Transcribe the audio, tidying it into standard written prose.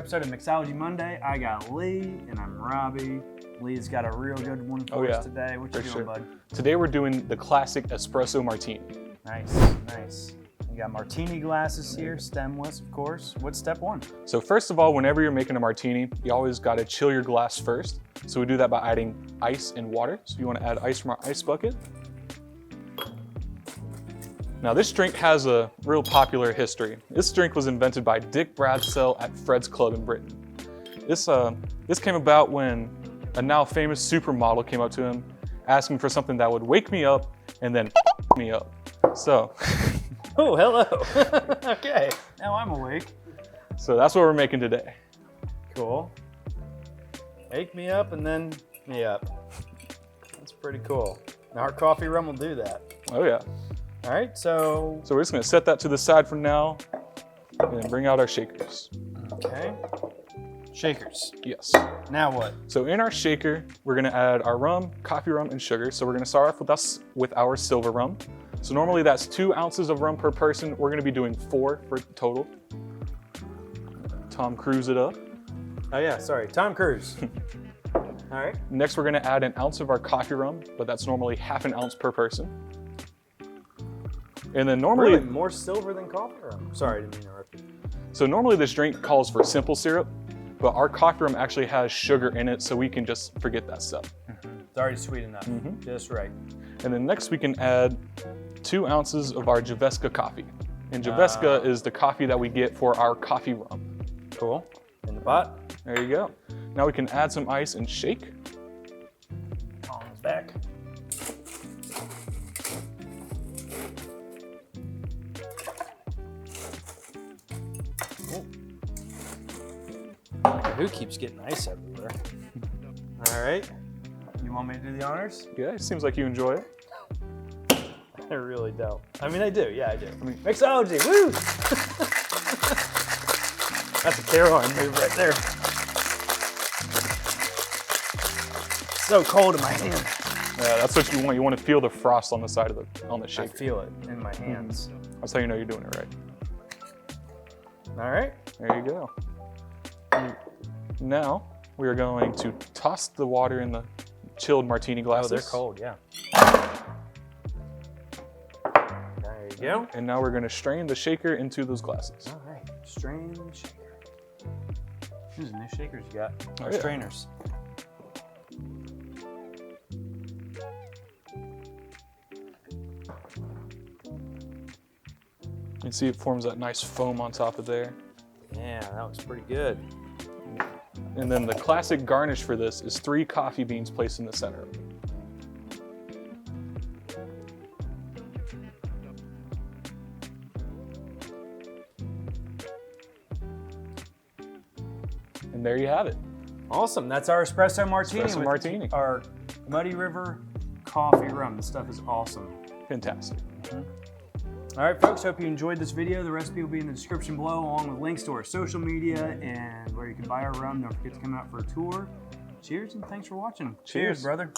episode of Mixology Monday. I got Lee and I'm Robbie. Lee's got a real good one for us today. What you doing, bud? Today we're doing the classic espresso martini. Nice, nice. You got martini glasses here, stemless, of course. What's step one? So first of all, whenever you're making a martini, you always gotta chill your glass first. So we do that by adding ice and water. So you wanna add ice from our ice bucket. Now this drink has a real popular history. This drink was invented by Dick Bradsell at Fred's Club in Britain. This came about when a now famous supermodel came up to him asking for something that would wake me up and then me up. So. Oh, hello. Okay, now I'm awake. So that's what we're making today. Cool. Wake me up and then me up. That's pretty cool. Now our coffee rum will do that. Oh yeah. All right, so we're just gonna set that to the side for now and then bring out our shakers. Okay. Shakers. Yes. Now what? So in our shaker, we're gonna add our rum, coffee rum, and sugar. So we're gonna start off with our silver rum. So normally that's 2 ounces of rum per person. We're gonna be doing 4 for total. Tom Cruise it up. Oh yeah, sorry, Tom Cruise. All right. Next, we're gonna add 1 ounce of our coffee rum, but that's normally half an ounce per person. And then normally— Really? More silver than coffee rum? Sorry, I didn't mean to interrupt you. So normally this drink calls for simple syrup, but our coffee rum actually has sugar in it, so we can just forget that stuff. It's already sweet enough, just right. And then next we can add 2 ounces of our Javeska coffee. And Javeska is the coffee that we get for our coffee rum. Cool. In the pot. There you go. Now we can add some ice and shake. Tom's back. Who keeps getting ice everywhere? All right. You want me to do the honors? Yeah, it seems like you enjoy it. I really don't. I mean, I do. Yeah, I do. Mixology, woo! That's a Caroline move right there. So cold in my hand. Yeah, that's what you want. You want to feel the frost on the side of the shaker. I feel it in my hands. That's how you know you're doing it right. All right. There you go. Now we are going to toss the water in the chilled martini glasses. Oh, they're cold, yeah. There you go. And now we're going to strain the shaker into those glasses. All right, strain the shaker. Who's new shakers you got? Oh, Our yeah. strainers. You can see it forms that nice foam on top of there. Yeah, that was pretty good. And then the classic garnish for this is 3 coffee beans placed in the center of it. And there you have it. Awesome, that's our espresso martini. Espresso martini. Our Muddy River coffee rum. This stuff is awesome. Fantastic. All right, folks, hope you enjoyed this video. The recipe will be in the description below, along with links to our social media and where you can buy our rum. Don't forget to come out for a tour. Cheers, and thanks for watching. Cheers, brother.